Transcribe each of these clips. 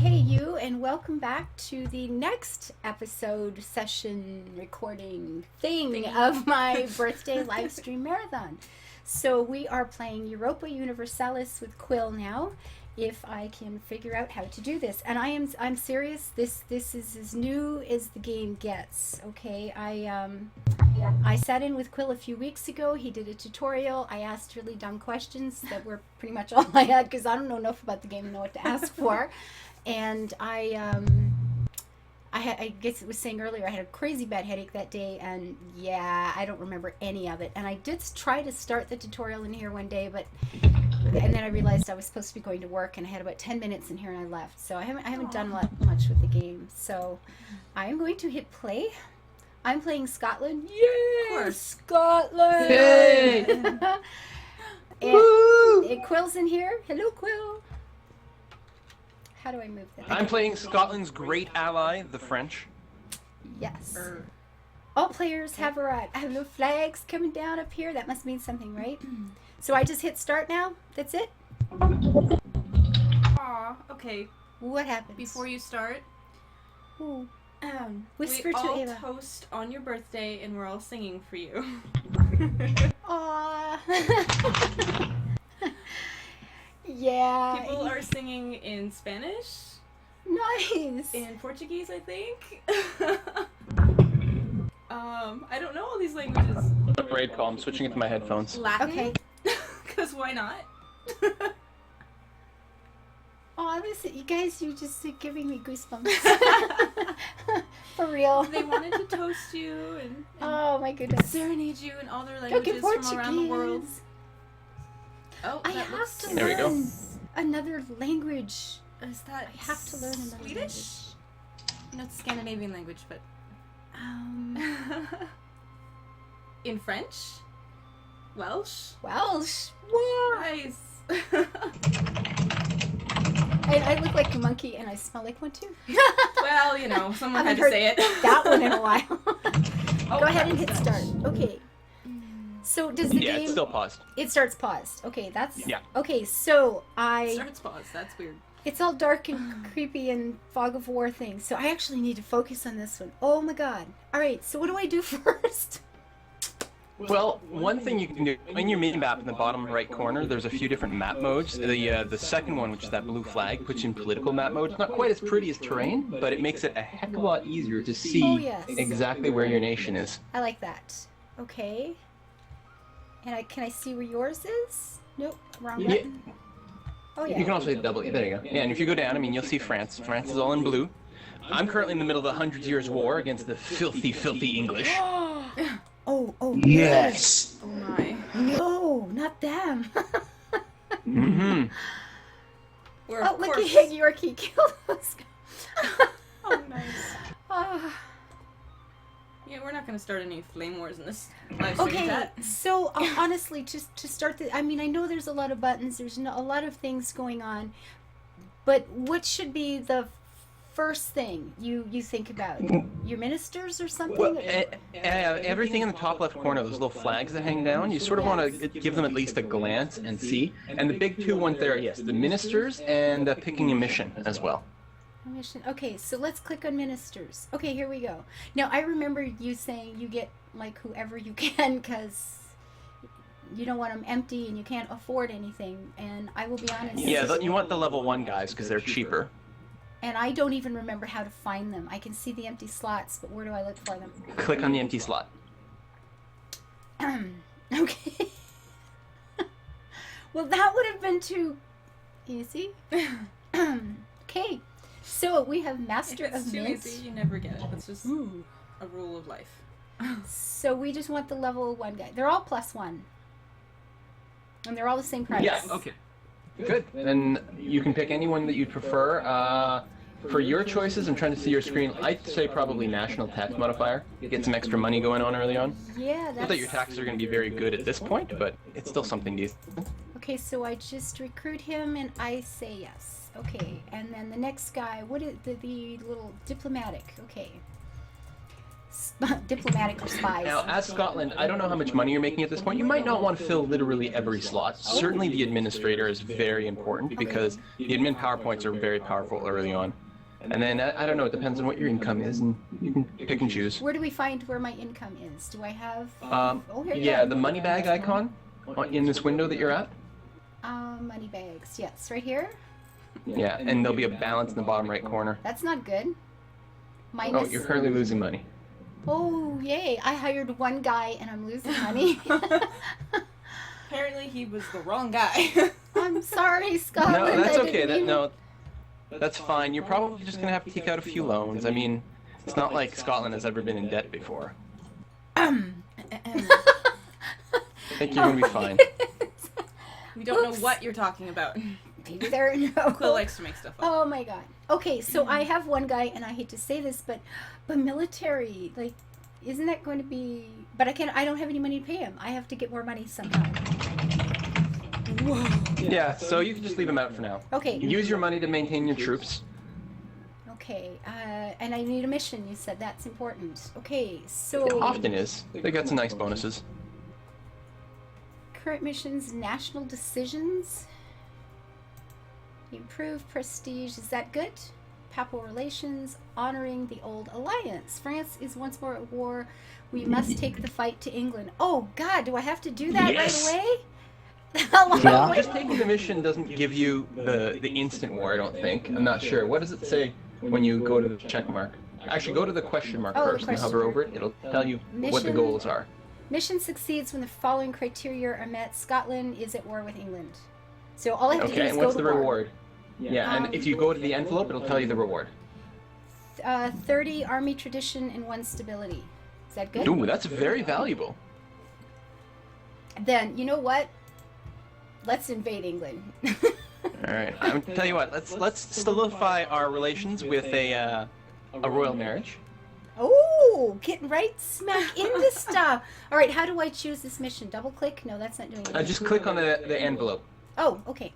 hey you, and welcome back to the next episode session recording thing of my birthday live stream marathon. So we are playing Europa Universalis with Quill now, if I can figure out how to do this. And I'm serious, this is as new as the game gets, okay? I sat in with Quill a few weeks ago. He did a tutorial. I asked really dumb questions that were pretty much all I had because I don't know enough about the game to know what to ask for. And I guess it was saying earlier I had a crazy bad headache that day, and yeah, I don't remember any of it. And I did try to start the tutorial in here one day, and then I realized I was supposed to be going to work, and I had about 10 minutes in here and I left. So I haven't done much with the game. So I am going to hit play. I'm playing Scotland. Yay! Of course. Scotland! Yay! and Quill's in here. Hello, Quill. How do I move that? I'm playing Scotland's great ally, the French. Yes. All players have arrived. I have no flags coming down up here. That must mean something, right? So I just hit start now? That's it? Aw, okay. What happens? Before you start, whisper we to all Ava. toast on your birthday and we're all singing for you. Aww. Yeah. People are singing in Spanish. Nice. In Portuguese, I think. I don't know all these languages. A raid call. I'm switching it to my headphones. Latin? Okay. Because why not? Oh, listen, you guys, you're just giving me goosebumps. For real. They wanted to toast you and oh my goodness. serenade you in all their languages from around the world. Oh, I have to There we go. learn another language. Is that I have to learn another Swedish? No, it's a Scandinavian language, but in French? Welsh? Welsh. Whoa. Nice. I look like a monkey and I smell like one too. Well, you know, someone had Haven't to say it. that one in a while. Oh, Go ahead and that hit was start. Okay. So does the Yeah, game... it's still paused. It starts paused. Okay, that's... Yeah. Okay, so Starts pause. That's weird. It's all dark and creepy and fog of war thing, so I actually need to focus on this one. Oh my god. Alright, so what do I do first? Well, one thing you can do, in your mini map in the bottom right corner, there's a few different map modes. The second one, which is that blue flag, puts you in political map mode. It's not quite as pretty as terrain, but it makes it a heck of a lot easier to see exactly where your nation is. I like that. Okay. And can I see where yours is? Nope, wrong button. Oh yeah. You can also hit double. There you go. Yeah, and if you go down, I mean, you'll see France. France is all in blue. I'm currently in the middle of the 100 Years' War against the filthy, filthy English. Oh, Yes! Oh my. no, not them. Mm-hmm. We're Oh, of look course. at Yorkie killed us. Oh, nice. Ah. Yeah, we're not going to start any flame wars in this live stream Okay, chat. so honestly, just to start I mean, I know there's a lot of buttons, there's a lot of things going on, but what should be the first thing you think about? Your ministers or something? Well, everything in the top left corner, those little flags that hang down, you sort of want to give them at least a glance and see. And the big two ones there, yes, the ministers and picking a mission as well. Mission. Okay, so let's click on ministers. Okay, here we go. Now, I remember you saying you get, like, whoever you can because you don't want them empty and you can't afford anything. And I will be honest. Yeah, you want the level 1 guys because they're cheaper. And I don't even remember how to find them. I can see the empty slots, but where do I look for them? Click on the empty slot. Okay. Well, that would have been too easy. Okay. So we have Master If it's of too Mint. easy, you never get it. That's just Ooh. a rule of life. So we just want the level 1 guy. They're all +1. And they're all the same price. Yeah, okay. Good. Then you can pick anyone that you'd prefer. For your choices, I'm trying to see your screen. I'd say probably national tax modifier. Get some extra money going on early on. Yeah, Not that your taxes are going to be very good at this point, but it's still something decent. Okay, so I just recruit him and I say yes. Okay, and then the next guy, what is the little diplomatic? Okay. diplomatic or spies. Now, as Scotland, I don't know how much money you're making at this point. You might not want to fill literally every slot. Certainly the administrator is very important because the admin PowerPoints are very powerful early on. And then, I don't know, it depends on what your income is, and you can pick and choose. Where do we find where my income is? Do I have... here you yeah, go. the money bag icon in this window that you're at. Money bags. Yes, right here. Yeah, and there'll be a balance in the bottom right corner. That's not good. Minus... Oh, you're currently losing money. Oh, yay. I hired one guy and I'm losing money. Apparently he was the wrong guy. I'm sorry, Scotland. No, that's I okay. didn't mean- That's fine. You're probably just going to have to take out a few loans. I mean, it's not like Scotland has ever been in debt before. I think you're going to be fine. We don't know what you're talking about. Maybe there no. Quill likes to make stuff up. Oh my god. Okay, so I have one guy, and I hate to say this, but military, like, isn't that going to be? But I don't have any money to pay him. I have to get more money somehow. Whoa. Yeah, so you can just leave them out for now. Okay. Use your money to maintain your troops. Okay, and I need a mission. You said that's important. Okay, so It often is. They got some nice bonuses. current missions, national decisions. Improve prestige. Is that good? Papal relations. Honoring the old alliance. France is once more at war. We must take the fight to England. Oh God, do I have to do that Yes. right away? How long? Yeah. Just taking the mission doesn't give you the instant war, I don't think. I'm not sure. What does it say when you go to the check mark? Actually, go to the question mark Oh, the first and question hover mark. over it. It'll tell you what the Mission. goals are. Mission succeeds when the following criteria are met. Scotland is at war with England. So all I have to do Okay, is and go what's to the war. reward? Yeah, and if you go to the envelope, it'll tell you the reward. 30 army tradition and 1 stability. Is that good? Ooh, that's very valuable. Then, you know what? Let's invade England. All right, I'm gonna tell you what. Let's solidify our relations with a royal marriage. Oh, getting right smack into stuff. All right, how do I choose this mission? Double click? No, that's not doing it. Just click on the envelope. Oh, okay.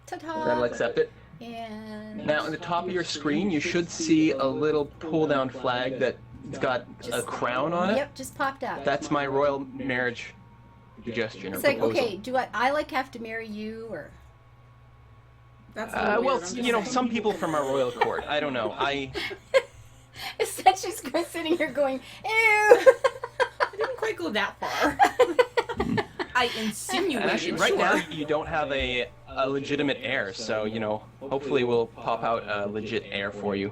Ta-ta. That'll accept it. And Now, on the top of your screen, you should see a little pull-down flag that's got a crown on it. Yep, just popped up. That's my royal marriage suggestion or It's like, proposal. okay, do I like have to marry you or? That's a little Well, weird, I'm you know, just some saying. people from our royal court. I don't know. It's that she's sitting here going, ew. I didn't quite go that far. I insinuated. And actually, right sure. now you don't have a legitimate heir, so you know, hopefully we'll pop out a legit heir for you.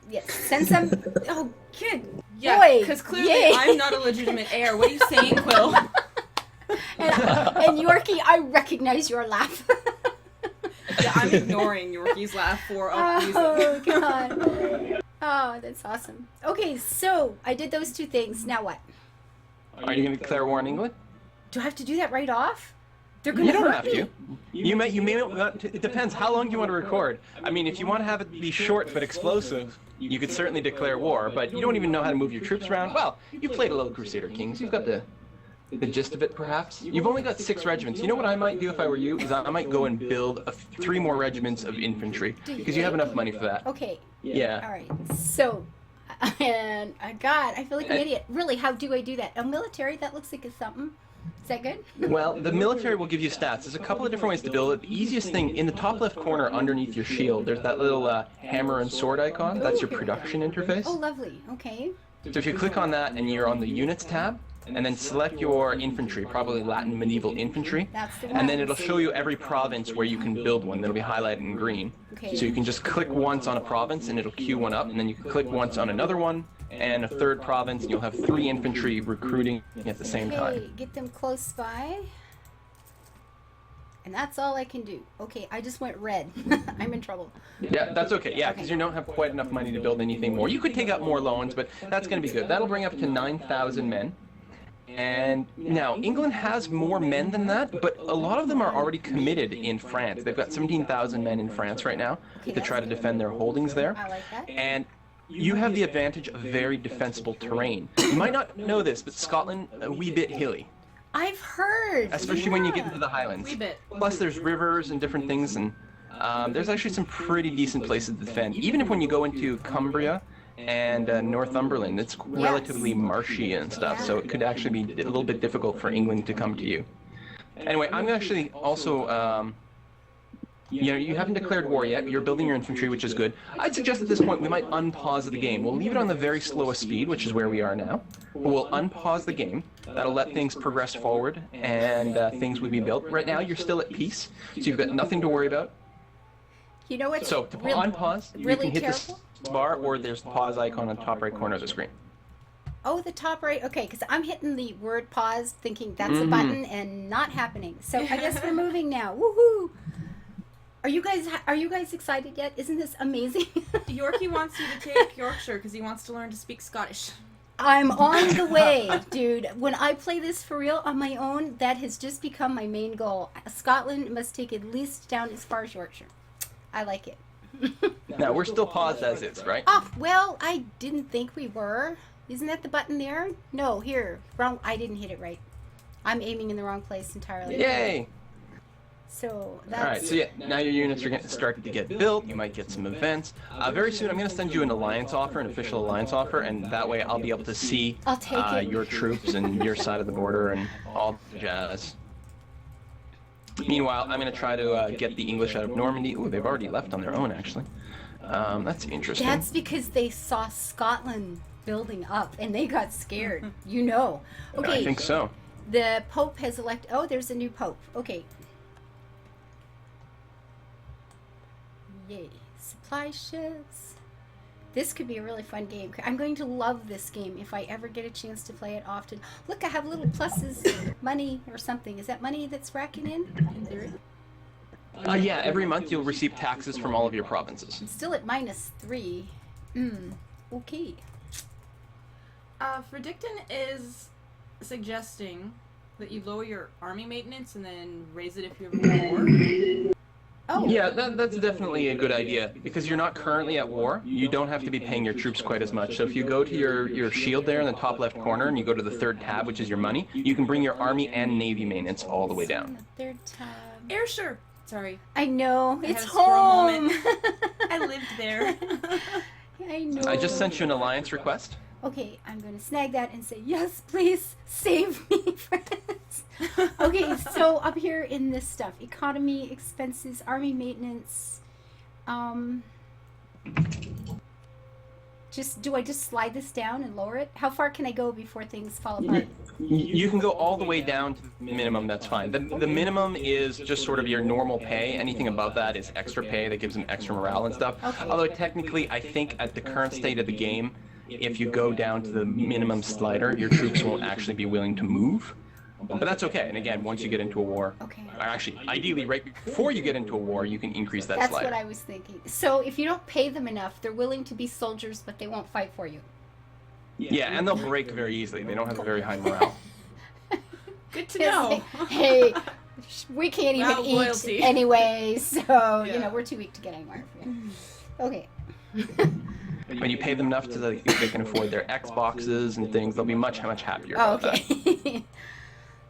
Yes, send some. Oh, good. Yeah, Boy, because clearly yay. I'm not a legitimate heir. What are you saying, Quill? And Yorkie, I recognize your laugh. Yeah, I'm ignoring Yorkie's laugh for a reason. Oh God. Oh, that's awesome. Okay, so I did those 2 things. Now what? Are you going to declare war on England? Do I have to do that right off? They're going You to don't hurt have me. to. You may not. It depends how long you want to record. I mean, if you want to have it be short but explosive, you could certainly declare war. But you don't even know how to move your troops around. Well, you played a little Crusader Kings. You've got the gist of it, perhaps. You've only got 6 regiments. You know what I might do if I were you? Is I might go and build 3 more regiments of infantry because you have enough money for that. Okay. Yeah. All right. So, and God, I feel like an idiot. Really, how do I do that? A military? That looks like it's something. Is that good? Well, the military will give you stats. There's a couple of different ways to build it. The easiest thing, in the top left corner underneath your shield, there's that little hammer and sword icon. That's your production interface. Oh, lovely. Okay. So if you click on that and you're on the units tab, and then select your infantry, probably Latin medieval infantry, That's the and then one. it'll show you every province where you can build one. That'll be highlighted in green. Okay. So you can just click once on a province and it'll queue one up, and then you can click once on another one and a 3rd province, and you'll have 3 infantry recruiting at the same Okay, time. get them close by. And that's all I can do. Okay, I just went red. I'm in trouble. Yeah, that's okay. Yeah, because you don't have quite enough money to build anything more. You could take out more loans, but that's going to be good. That'll bring up to 9,000 men. And now, England has more men than that, but a lot of them are already committed in France. They've got 17,000 men in France right now to try to defend their holdings there. I like that. And you have the advantage of very defensible terrain. You might not know this, but Scotland, a wee bit hilly, I've heard. especially when you get into the Highlands. Wee bit. Plus, there's rivers and different things, and there's actually some pretty decent places to defend. Even if when you go into Cumbria and Northumberland. It's relatively marshy and stuff, so it could actually be a little bit difficult for England to come to you. Anyway, I'm actually also, you haven't declared war yet. You're building your infantry, which is good. I'd suggest at this point we might unpause the game. We'll leave it on the very slowest speed, which is where we are now. We'll unpause the game. That'll let things progress forward, and things will be built. Right now, you're still at peace, so you've got nothing to worry about. You know what's So to unpause, you can hit this bar, or there's the pause icon on the top right corner of the screen. Oh, the top right. Okay, because I'm hitting the word pause, thinking that's a button, and not happening. So I guess we're moving now. Woohoo! Are you guys excited yet? Isn't this amazing? Yorkie wants you to take Yorkshire because he wants to learn to speak Scottish. I'm on the way, dude. When I play this for real on my own, that has just become my main goal. Scotland must take at least down as far as Yorkshire. I like it. Now, we're still paused as is, right? Oh, well, I didn't think we were. Isn't that the button there? No, here. Wrong. I didn't hit it right. I'm aiming in the wrong place entirely. Yay! So that's... Alright, so yeah, now your units are starting to get built, you might get some events. Very soon I'm going to send you an alliance offer, an official alliance offer, and that way I'll be able to see I'll take it. your troops and your side of the border and all the jazz. Meanwhile, I'm going to try to get the English out of Normandy. Ooh, they've already left on their own, actually. That's interesting. That's because they saw Scotland building up, and they got scared. You know. Okay. I think so. The Pope has elected... Oh, there's a new Pope. Okay. Yay. Supply ships. This could be a really fun game. I'm going to love this game if I ever get a chance to play it often. Look, I have little pluses, money or something. Is that money that's racking in theory? Yeah, every month you'll receive taxes from all of your provinces. I'm still at -3. Okay. Verdicton is suggesting that you lower your army maintenance and then raise it if you have a war. Oh. Yeah, that's definitely a good idea, because you're not currently at war. You don't have to be paying your troops quite as much. So if you go to your shield there in the top left corner and you go to the third tab, which is your money, you can bring your army and navy maintenance all the way down. Third tab. Ayrshire. Sorry. I know. It's had a squirrel home. moment. I lived there. I know. I just sent you an alliance request. Okay, I'm going to snag that and say, yes, please, save me, friends. Okay, so up here in this stuff, economy, expenses, army maintenance, do I just slide this down and lower it? How far can I go before things fall apart? You can go all the way down to the minimum, that's fine. The minimum is just sort of your normal pay. Anything above that is extra pay that gives them extra morale and stuff. Okay. Although technically, I think at the current state of the game, if you go down to the minimum slider, your troops won't actually be willing to move. But that's okay. And again, once you get into a war, Okay. or actually, ideally, right before you get into a war, you can increase that That's slider. what I was thinking. So if you don't pay them enough, they're willing to be soldiers, but they won't fight for you. Yeah, and they'll break very easily. They don't have a very high morale. Good to know. Hey, we can't even Wow, eat loyalty. anyway, so, you Yeah. know, we're too weak to get anywhere. Okay. When you pay them enough so that they can afford their Xboxes and things, they'll be much, much happier Oh, about that. okay.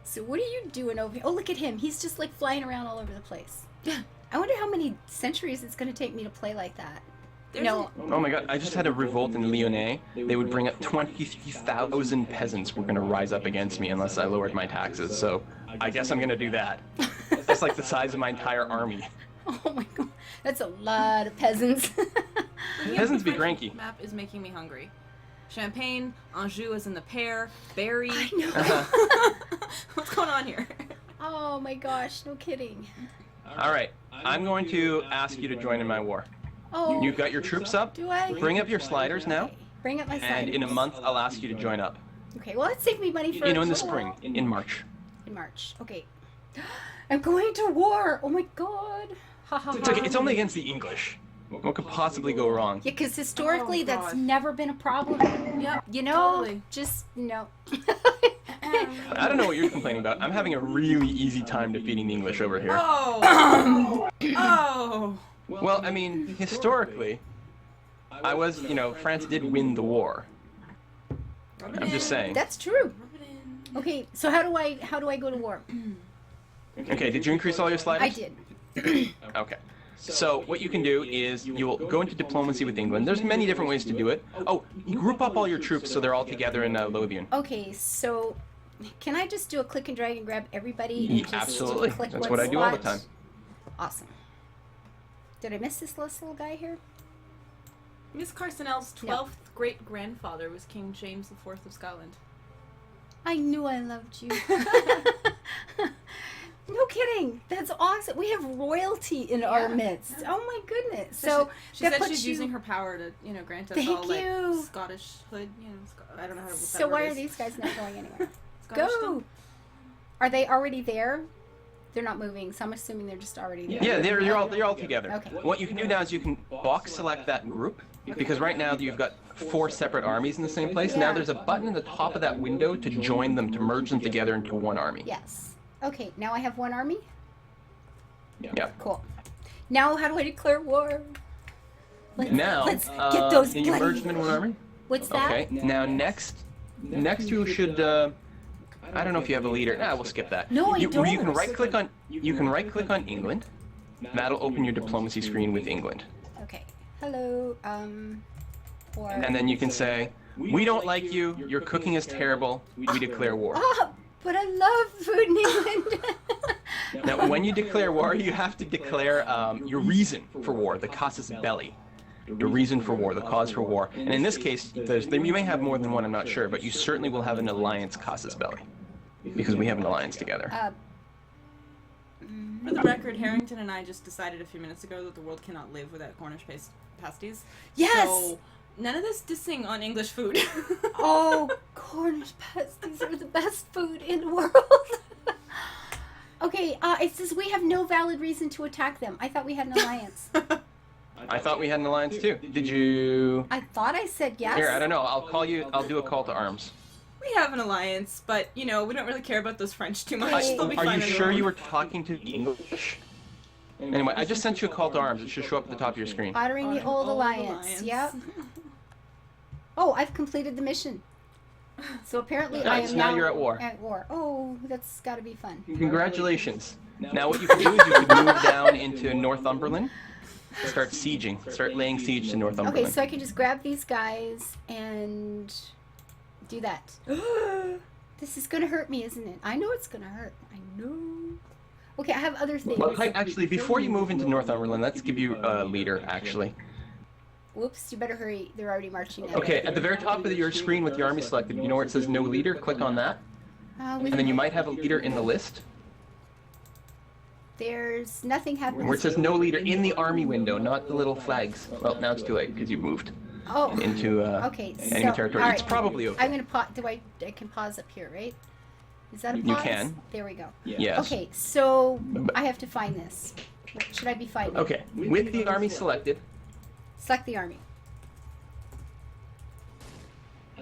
So what are you doing over here? Oh, look at him. He's just like flying around all over the place. I wonder how many centuries it's going to take me to play like that. There's No. Oh my god, I just had a revolt in Lyonnais. They would bring up 23,000 peasants were going to rise up against me unless I lowered my taxes, so I guess I'm going to do that. That's like the size of my entire army. Oh my god. That's a lot of peasants. Peasants be The cranky. map is making me hungry. Champagne, Anjou is in the pear, Berry. I know. What's going on here? Oh my gosh, no kidding. Alright, I'm going to ask you to join in my war. Oh, You've got your troops up. do I? Bring up your sliders now, Okay. Bring up my sliders. and in a month I'll ask you to join up. Okay, well, let's save me money for You know, in the a little spring, while. in March. In March. Okay. I'm going to war. Oh my god. Ha ha It's ha. okay, it's only against the English. What could possibly go wrong? Yeah, because historically Oh, that's God. never been a problem. Yep. You know, Totally. just no. I don't know what you're complaining about. I'm having a really easy time defeating the English over here. Oh. Oh. Well, I mean, historically, I was, France did win the war. Rub it I'm just in. saying. That's true. Rub it in. Okay, so how do I go to war? Okay, did you increase all your sliders? I did. Okay. So what you can do is you'll go into diplomacy with England. There's many different ways to do it. Oh, you group up all your troops so they're all together in Lothian. Okay, so can I just do a click and drag and grab everybody? And just Absolutely. click That's one what I do all the spot? time. Awesome. Did I miss this little guy here? Miss Carsonell's 12th great-grandfather was King James IV of Scotland. I knew I loved you. No kidding. That's awesome. We have royalty in our midst. Oh my goodness. So she that said puts she's you... using her power to, grant us Thank all you. like Scottish hood. I don't know how to. So why are these guys not going anywhere? Go. Scottishdom? Are they already there? They're not moving, so I'm assuming they're just already there. Yeah, they're all together. Okay. What you can do now is you can box select that group, because right now you've got 4 separate armies in the same place. Yeah. Now there's a button in the top of that window to join them, to merge them together into one army. Yes. Okay, now I have one army? Yeah. Cool. Now how do I declare war? Let's get those can you bloody... merge them in one army? What's that? Okay. Now next you should. I don't know if you have a leader. We'll skip that. No, I don't. You can right click on. You can right click on England. That'll open your diplomacy screen with England. Okay. Hello. Or... And then you can say, "We don't like you. Your cooking is terrible. We declare war." Oh, but I love food in England. Now, when you declare war, you have to declare your reason for war, the casus belli. The reason for war, the cause for war. And in this case, you may have more than one, I'm not sure, but you certainly will have an alliance casus belli. Because we have an alliance together. For the record, Harrington and I just decided a few minutes ago that the world cannot live without Cornish pasties. Yes! So, none of this dissing on English food. Oh, Cornish pasties are the best food in the world. Okay, it says we have no valid reason to attack them. I thought we had an alliance. I thought we had an alliance too. Did you? I thought I said yes. Here, I don't know. I'll call you. I'll do a call to arms. We have an alliance, but, we don't really care about those French too much. Hey. They'll be Are fine you on their sure own. you were talking to the English? Anyway, I just sent you a call to arms. It should show up at the top of your screen. Honoring the old alliance. Yep. Oh, I've completed the mission. So apparently I Nice, am now you're at war. At war. Oh, that's got to be fun. Congratulations. Now what you can do is you can move down into Northumberland, start sieging, start laying siege to Northumberland. Okay, so I can just grab these guys and do that. This is going to hurt me, isn't it? I know it's going to hurt. I know. Okay, I have other things. Well, actually, before you move into Northumberland, let's give you a leader, actually. Whoops, you better hurry. They're already marching out. Okay, at the very top of your screen with your army selected, you know where it says no leader? Click on that. And then you might have a leader in the list. There's nothing happening. Where it says no leader in the army window, not the little flags. Well, now it's too late because you've moved into okay, enemy territory. all It's probably okay. I'm going to pause. I can pause up here, right? Is that a pause? You can. There we go. Yes. Okay, so I have to find this. What should I be finding? Okay, with the army selected, Select the army.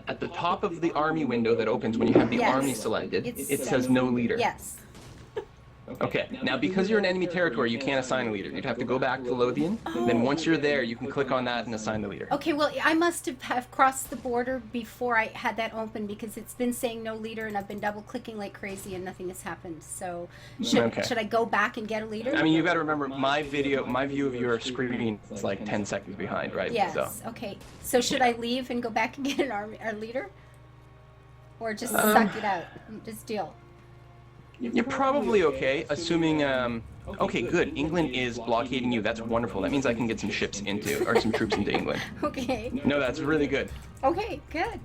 at the top of the army window that opens when you have the Yes. army selected, It's- it says no leader. Yes. Okay, now because you're in enemy territory, you can't assign a leader. You'd have to go back to Lothian. Then once you're there, you can click on that and assign the leader. Okay, well, I must have crossed the border before I had that open because it's been saying no leader and I've been double clicking like crazy and nothing has happened. So should I go back and get a leader? I mean, you've got to remember, my view of your screen is like 10 seconds behind, right? Yes. So. Okay. So should I leave and go back and get our leader? Or just suck it out? Just deal. You're probably okay, assuming, okay, good. England is blockading you. That's wonderful. That means I can get some ships or some troops into England. Okay. No, that's really good. Okay, good.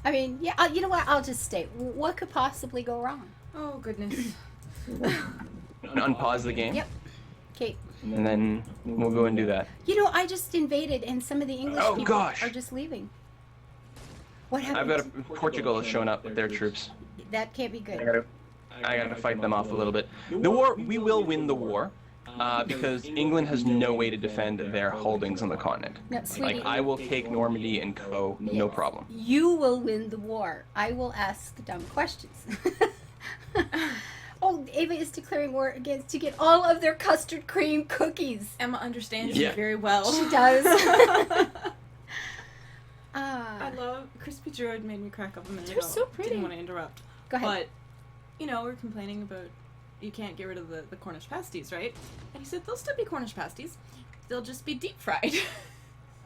I mean, yeah, you know what? I'll just stay. What could possibly go wrong? Oh, goodness. Unpause the game. Yep. Okay. And then we'll go and do that. You know, I just invaded and some of the English Oh, people gosh. are just leaving. What I've happened? got Portugal has shown up with their troops. That can't be good. I gotta fight them off a little bit. The war, we will win the war, because England has no way to defend their holdings on the continent. No, sweetie. Like, I will take Normandy and co, no problem. You will win the war. I will ask the dumb questions. Oh, Ava is declaring war against to get all of their custard cream cookies. Emma understands Yeah. you very well. She does. I love Crispy Druid made me crack up a minute They're ago. so pretty. Didn't want to interrupt. Go ahead. But, we're complaining about you can't get rid of the Cornish pasties, right? And he said, they'll still be Cornish pasties. They'll just be deep fried.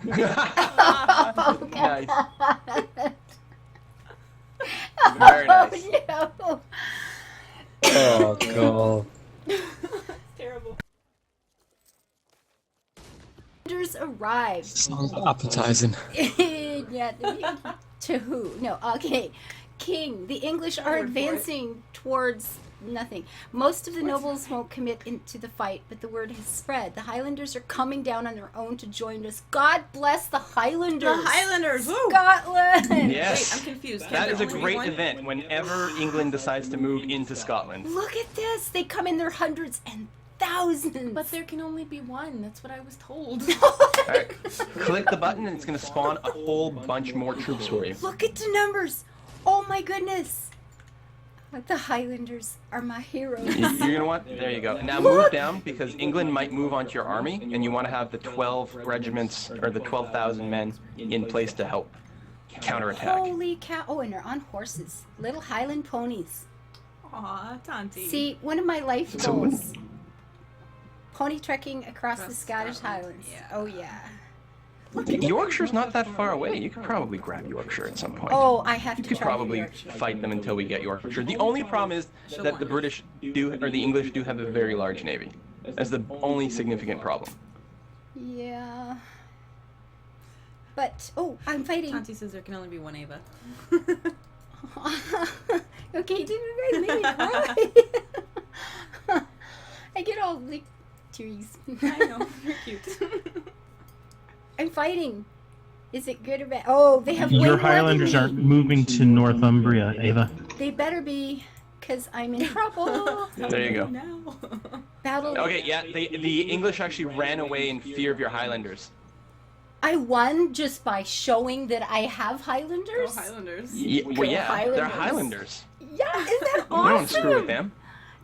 Nice. Very nice. No. Oh god. Terrible. Highlanders arrived. Sounds appetizing. Yeah. To who? No. Okay. King. The English are Word for it. advancing towards nothing. Most of the nobles won't commit into the fight, but the word has spread. The Highlanders are coming down on their own to join us. God bless the Highlanders. The Highlanders! Woo! Scotland. Yes. Wait, I'm confused. That Can't is a there only be great one? event whenever England decides to move into Scotland. Look at this. They come in their hundreds and thousands. But there can only be one. That's what I was told. Alright, click the button and it's going to spawn a whole bunch more troops for you. Look at the numbers. Oh my goodness. The Highlanders are my heroes. You're going to want, there you go. Now move down because England might move onto your army and you want to have the 12 regiments or the 12,000 men in place to help counterattack. Holy cow. Oh, and they're on horses. Little Highland ponies. Aw, Tanti. See, one of my life So- goals. Pony trekking across the Across Scottish Scotland, Highlands. yeah. Oh, yeah. Yorkshire's not that far away. You could probably grab Yorkshire at some point. Oh, I have You to could try probably Yorkshire. fight them until we get Yorkshire. The only problem is that the British do, or the English do have a very large navy. That's the only significant problem. Yeah. But, oh, I'm fighting. Tanti says there can only be one Ava. Okay, didn't you guys make me cry? I get all, like, tears. I know. You're cute. I'm fighting. Is it good or bad? Oh, they have way Your more than Highlanders me. aren't moving to Northumbria, Ava. They better be, because I'm in trouble. There you go. Now. Battle. Okay, yeah, the English actually ran away in fear of your Highlanders. I won just by showing that I have Highlanders. Go Highlanders. Well, yeah, they're Highlanders. Highlanders. Yeah, isn't that You don't awesome? screw with them.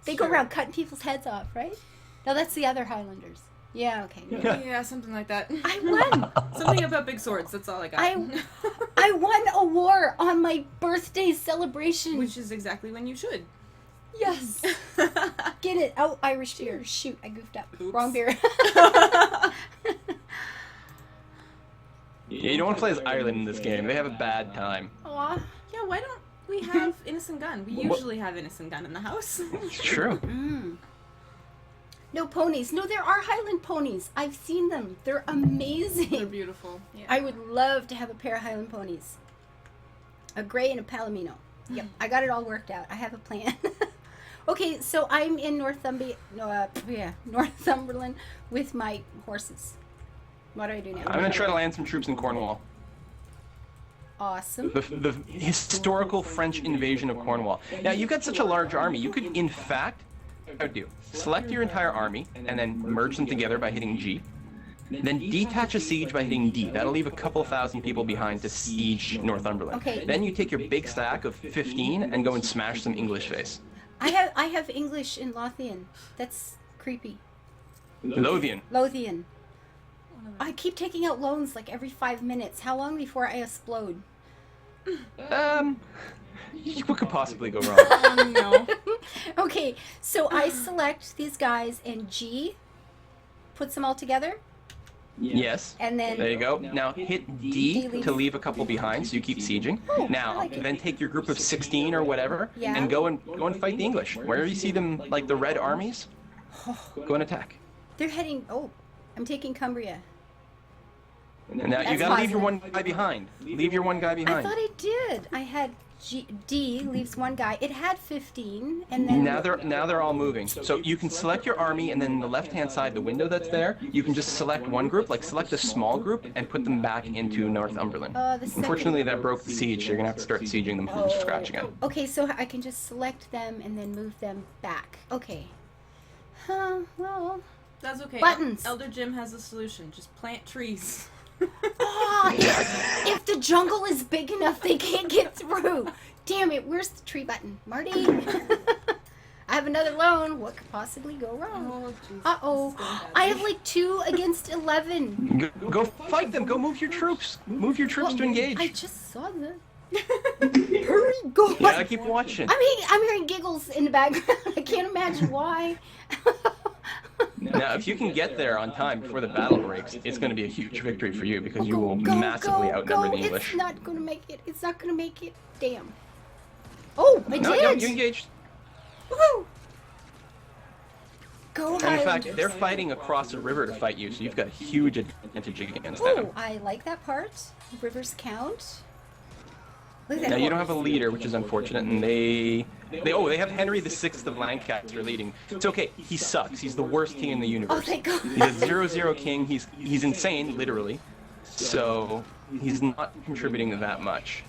They go around cutting people's heads off, right? No, that's the other Highlanders. Yeah, okay. Yeah, something like that. I won. Something about big swords. That's all I got. I won a war on my birthday celebration. Which is exactly when you should. Yes. Get it. Oh, Irish beer. Shoot, I goofed up. Oops. Wrong beer. Yeah, you don't want to play as Ireland in this game. They have a bad time. Aw. Yeah, why don't we have Innocent Gun? We usually have Innocent Gun in the house. It's true. Mm. No ponies. No, there are Highland ponies. I've seen them. They're amazing. They're beautiful. Yeah. I would love to have a pair of Highland ponies. A gray and a palomino. Yep, I got it all worked out. I have a plan. Okay, so I'm in Northumberland with my horses. What do I do now? I'm going to try to land some troops in Cornwall. Awesome. The historical French invasion of Cornwall. Now, you've got such a large army. You could, in fact, what I would do, select your entire army and then merge them together by hitting G. Then detach a siege by hitting D. That'll leave a couple thousand people behind to siege Northumberland. Okay. Then you take your big stack of 15 and go and smash some English face. I have English in Lothian. That's creepy. Lothian. Lothian. I keep taking out loans like every 5 minutes. How long before I explode? What could possibly go wrong? Oh, no. Okay, so I select these guys and G puts them all together. Yes. And then There you go. Now hit D to leave a couple behind, so you keep sieging. Oh, I Now, like it. then take your group of 16 or whatever, Yeah. and go and fight the English. Wherever you see them, like the red armies, go and attack. they're heading. Oh, I'm taking Cumbria. And now you That's gotta leave your positive. one guy behind. Leave your one guy I behind. thought I did. I had D leaves one guy. It had 15, and then Now they're all moving. So you can select your army, and then in the left-hand side, the window that's there, you can just select one group, like select a small group, and put them back into Northumberland. the second. Unfortunately, that broke the siege. You're gonna have to start sieging them from scratch again. Okay, so I can just select them and then move them back. Okay. Well. That's okay. Buttons. Elder Jim has a solution. Just plant trees. Oh, if the jungle is big enough, they can't get through. Damn it! Where's the tree button, Marty? I have another loan. What could possibly go wrong? Oh, jeez. Uh-oh. I have like 2 against 11. Go fight them. Go move your troops. Move your troops to engage. I just saw them. Hurry Go. You gotta keep watching. I'm hearing giggles in the background. I can't imagine why. Now, if you can get there on time before the battle breaks, it's going to be a huge victory for you because you will massively outnumber the English. It's not going to make it. It's not going to make it. Damn. Oh, I No, did. you engaged. Woohoo! Go And in fact, Highlanders. they're fighting across a river to fight you, so you've got a huge advantage against Oh, them. I like that part. Rivers count. Look at that. Now you don't have a leader, which is unfortunate, and they have Henry VI of Lancaster leading. It's okay. He sucks. He's the worst king in the universe. Oh, thank God. He's a 0-0 king. He's insane, literally. So he's not contributing that much.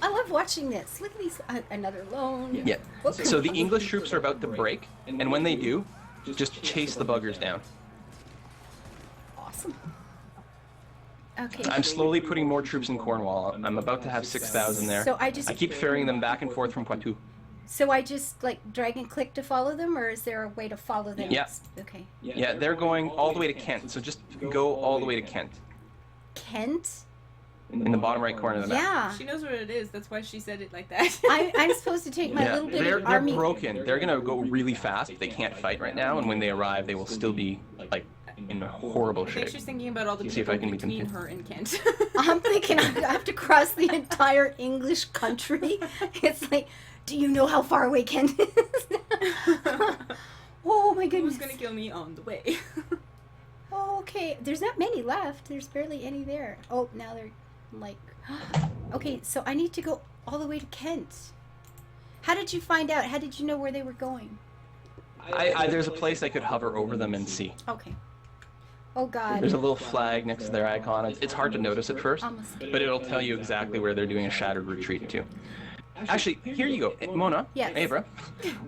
I love watching this. Look at these. Another loan. Yeah. Okay. So the English troops are about to break, and when they do, just chase the buggers down. Awesome. Okay. I'm slowly putting more troops in Cornwall. I'm about to have 6,000 there. So I keep ferrying them back and forth from Poitou. So I just like drag and click to follow them, or is there a way to follow them? Yeah. Okay. Yeah, they're going all the way to Kent, so just go all the way to Kent. Kent? In the bottom right corner of the map. Yeah. She knows where it is. That's why she said it like that. I'm supposed to take my Yeah, little bit they're of army. broken. They're gonna go really fast. They can't fight right now, and when they arrive, they will still be like in horrible I think shape. she's thinking about all the See if I people can beat them between too. her and Kent. I'm thinking I have to cross the entire English country. It's like, do you know how far away Kent is? Oh my goodness. Who's gonna kill me on the way? Oh, okay. There's not many left. There's barely any there. Oh, now they're like... Okay, so I need to go all the way to Kent. How did you find out? How did you know where they were going? There's a place I could hover over them and see. Okay. Oh, God. There's a little flag next to their icon. It's hard to notice at first, Almost. but it'll tell you exactly where they're doing a shattered retreat to. Actually, here you go. Mona, Yes. Abra,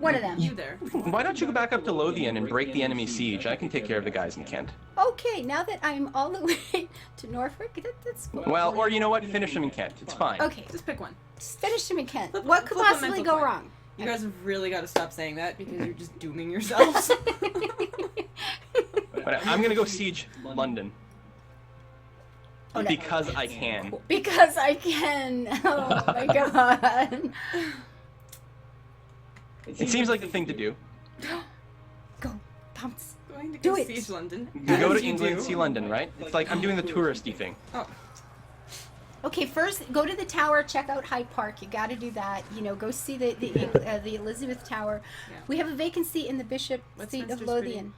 One of them. You there. why don't you go back up to Lothian and break the enemy siege? I can take care of the guys in Kent. Okay, now that I'm all the way to Norfolk, that's cool. Well, or you know what? Finish them in Kent. It's fine. Okay, Just pick one. just finish him in Kent. Flip- What could flip a possibly mental go coin. wrong? You guys have really got to stop saying that because you're just dooming yourselves. But I'm gonna go siege London. Oh, no. Because I can. Because I can. Oh my God. It seems like the thing to do. Go, pounce. Going to Do go it. siege London. You go As to England, do. see London, right? It's like I'm doing the touristy thing. Oh, Okay, first go to the tower, check out Hyde Park. You got to do that. You know, go see the Elizabeth Tower. Yeah. We have a vacancy in the bishop seat of Westminster's Lothian.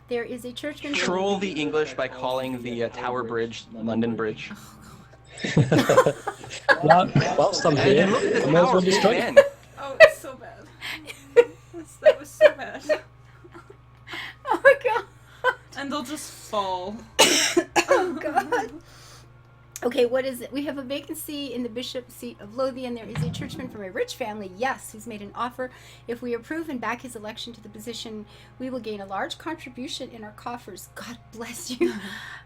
There is a churchman. Troll the English by calling the Tower Bridge London Bridge. Whilst I'm here, And look at the I may as tower well destroy it. again. oh, it's so bad. That was so bad. Oh my God. And they'll just fall. Oh God. Okay, what is it? We have a vacancy in the bishop seat of Lothian. There is a churchman from a rich family, yes, who's made an offer. If we approve and back his election to the position, we will gain a large contribution in our coffers. God bless you.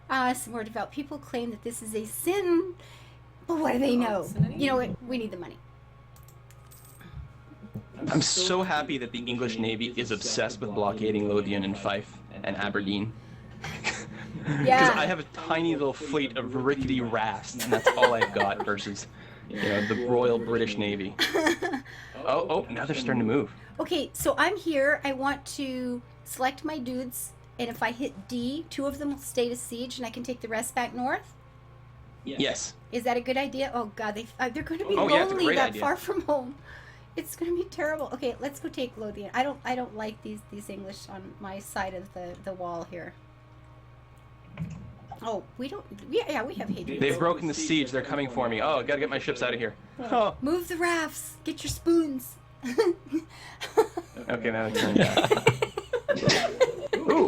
Some more devout people claim that this is a sin. But what do they know? You know what? We need the money. I'm so happy that the English Navy is obsessed with blockading Lothian and Fife and Aberdeen. Because Yeah. I have a tiny little fleet of rickety rafts, and that's all I've got versus, the Royal British Navy. Oh, now they're starting to move. Okay, so I'm here. I want to select my dudes, and if I hit D, 2 of them will stay to siege, and I can take the rest back north. Yes. Is that a good idea? Oh God, they're going to be Oh, yeah, it's a lonely great that idea. far from home. It's going to be terrible. Okay, let's go take Lothian. I don't like these English on my side of the wall here. Oh, we don't. Yeah, we have hatred. They've broken the siege. They're coming for me. Oh, I gotta get my ships out of here. Oh. Move the rafts. Get your spoons. Okay, now they're turning down. Ooh,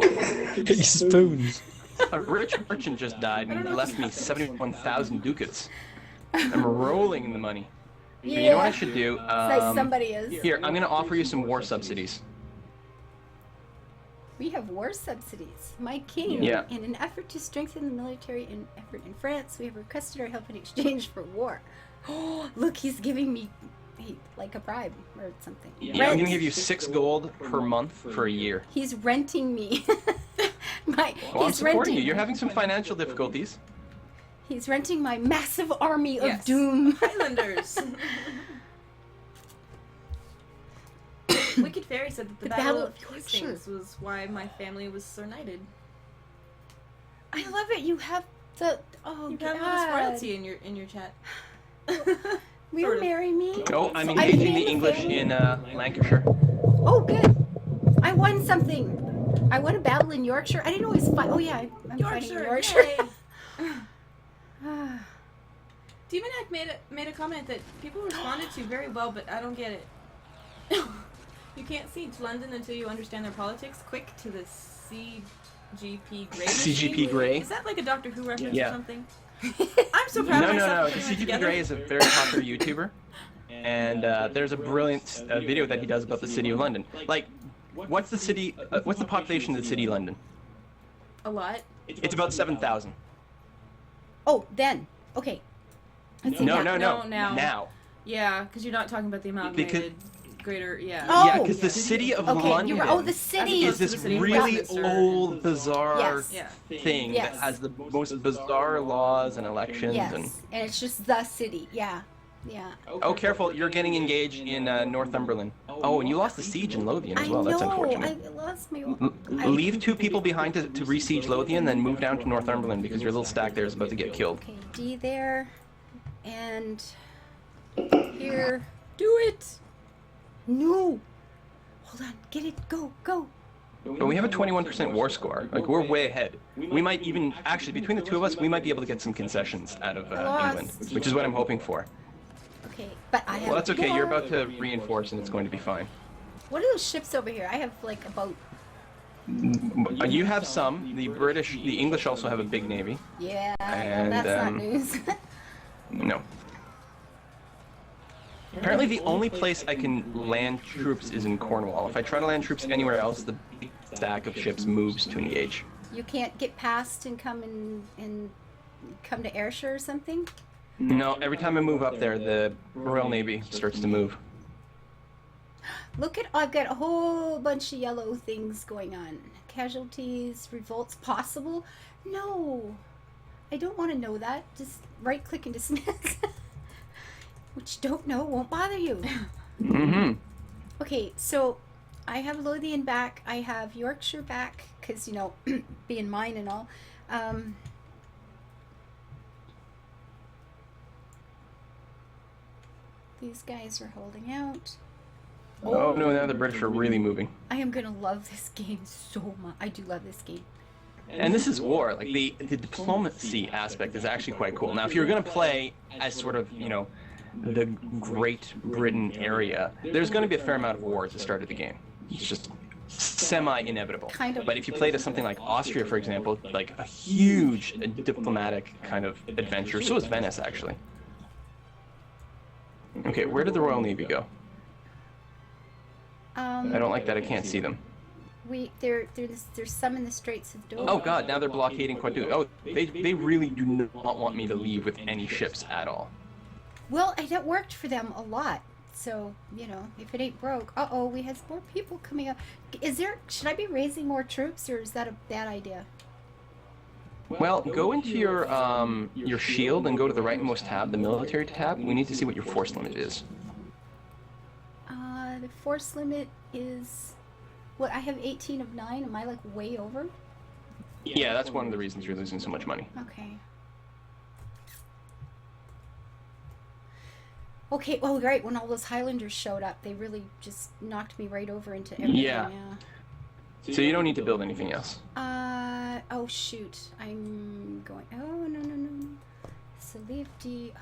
Get your spoons. a rich merchant just died and left me 71,000 ducats. I'm rolling in the money. But you know what I should do? It's like somebody is. Here, I'm gonna offer you some war subsidies. We have war subsidies. My king, Yeah. in an effort to strengthen the military effort in France, we have requested our help in exchange for war. Oh, look, he's giving me like a bribe or something. Yeah, I'm gonna give you 6 gold per month for a year. He's renting me. Well, I'm He's supporting renting. you. You're having some financial difficulties. He's renting my massive army of Yes. doom. Highlanders. Wicked Fairy said that the Battle of Yorkshire. Hastings was why my family was so knighted. I love it. You have the You have all this royalty in your chat. Will you marry me? Oh, I'm So engaging made the a English family. in Lancashire. Oh, good. I won something. I won a battle in Yorkshire. I didn't always fight. Oh yeah, I'm fighting in Yorkshire. Yay. Demon Hack made a comment that people responded to very well, but I don't get it. You can't siege London until you understand their politics. Quick to the CGP Grey CGP machine. Grey? Is that like a Doctor Who reference Yeah. or something? I'm so proud No, of no, myself no. for putting that CGP together. Grey is a very popular YouTuber, and there's a brilliant video that he does about the city of London. Like, what's the population of the city of London? A lot. It's about 7,000. Oh, then. Okay. Let's see No, now. no, no. now. Now. Yeah, because you're not talking about the amalgamated greater. Yeah. Oh. Yeah, because the city of Okay, London you're right. Oh, the city. is this the city of really Westminster. old, bizarre Yeah. thing Yes. that has the most bizarre laws and elections. Yes, And and it's just the city. Yeah, yeah. oh, careful! You're getting engaged in Northumberland. Oh, and you lost the siege in Lothian as I well. know. That's unfortunate. I lost my. Leave 2 people behind to re-siege Lothian, then move down to Northumberland because your little stack there is about to get killed. Okay, D there, and here. Do it. No. Hold on. Get it. Go. Go. But we have a 21% war score. Like, we're way ahead. We might even, actually, between the 2 of us, we might be able to get some concessions out of England, which is what I'm hoping for. Okay, but I have. Well, that's okay. You're more. about to reinforce, and it's going to be fine. What are those ships over here? I have like about. You have some. The English also have a big navy. Yeah, And, that's not um, news. No. Apparently, the only place I can land troops is in Cornwall. If I try to land troops anywhere else, the big stack of ships moves to engage. You can't get past and come and come to Ayrshire or something. No, every time I move up there, the Royal Navy starts to move. Look at, I've got a whole bunch of yellow things going on. Casualties, revolts possible? No, I don't want to know that. Just right click and dismiss. Which don't know won't bother you. Mm-hmm. Okay, so I have Lothian back. I have Yorkshire back because, you know, being mine and all. These guys are holding out. Oh no, now the British are really moving. I am gonna love this game so much. I do love this game. And this is war. Like, the diplomacy aspect is actually quite cool. Now, if you're going to play as sort of, you know, the Great Britain area, there's going to be a fair amount of war at the start of the game. It's just semi-inevitable. Kind of. But if you played as something like Austria, for example, like a huge diplomatic kind of adventure, so is Venice, actually. Okay, where did the Royal Navy go? I don't like that I can't see them. There's some in the Straits of Dover. Oh god, now they're blockading Quadu. Oh, they really do not want me to leave with any ships at all. Well, that worked for them a lot. So, you know, if it ain't broke. Uh-oh, we have more people coming up. Should I be raising more troops, or is that a bad idea? Well, go into your shield and go to the rightmost tab, the military tab. We need to see what your force limit is. The force limit is... What, I have 18 of 9. Am I, like, way over? Yeah, that's one of the reasons you're losing so much money. Okay. Okay, well, right, when all those Highlanders showed up, they really just knocked me right over into everything. Yeah. So you don't need to build anything else. Oh, shoot. I'm going... Oh, no. So leave D...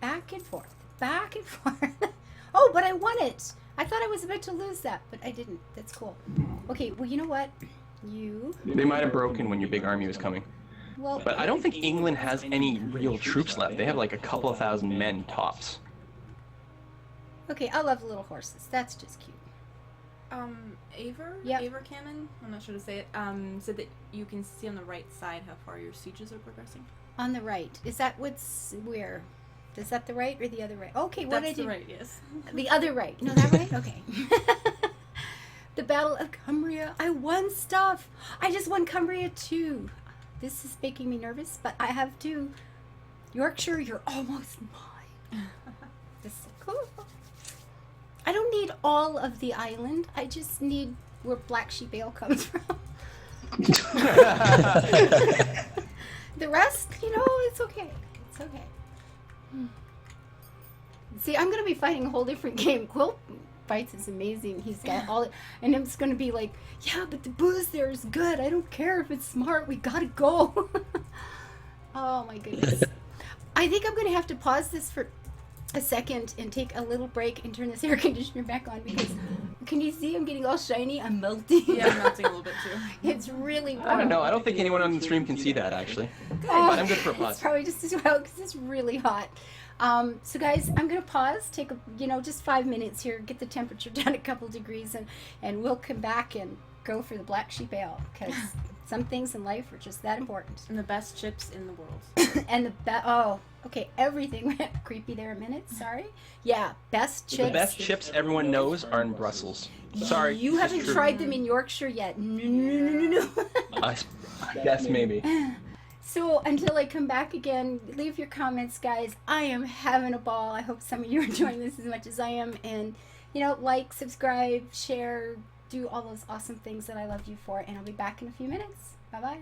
Back and forth. Back and forth. Oh, but I won it! I thought I was about to lose that, but I didn't. That's cool. Okay, well, you know what? They might have broken when your big army was coming. Well... But I don't think England has any real troops left. They have like a couple of thousand men tops. Okay, I love little horses. That's just cute. Aver? Yep. Aver Cannon? I'm not sure to say it. Said that you can see on the right side how far your sieges are progressing. On the right. Is that where? Is that the right or the other right? Okay, what That's did I do? the right, yes. The other right. No, that right? Okay. The Battle of Cumbria. I won stuff. I just won Cumbria too. This is making me nervous, but I have to. Yorkshire, you're almost mine. This is so cool. I don't need all of the island. I just need where Black Sheep Ale comes from. The rest, it's okay. It's okay. See, I'm gonna be fighting a whole different game. Quill fights is amazing. He's got all, and it's gonna be like, yeah, but the booze there is good. I don't care if it's smart. We gotta go. Oh my goodness. I think I'm gonna have to pause this for a second and take a little break and turn this air conditioner back on because can you see I'm getting all shiny? I'm melting. Yeah, I'm melting a little bit too. It's really warm. I don't know. I don't think anyone on the stream can see that actually. Oh, But I'm good for a pause. It's probably just as well because it's really hot. So guys, I'm gonna pause, take just 5 minutes here, get the temperature down a couple degrees, and we'll come back and go for the Black Sheep Ale because some things in life are just that important. And the best chips in the world. And everything went creepy there a minute. Sorry. Yeah, best chips. The best chips everyone knows are in Brussels. Sorry. You this is haven't true. tried them in Yorkshire yet. No. I guess maybe. So until I come back again, leave your comments, guys. I am having a ball. I hope some of you are enjoying this as much as I am. And, like, subscribe, share, do all those awesome things that I love you for. And I'll be back in a few minutes. Bye-bye.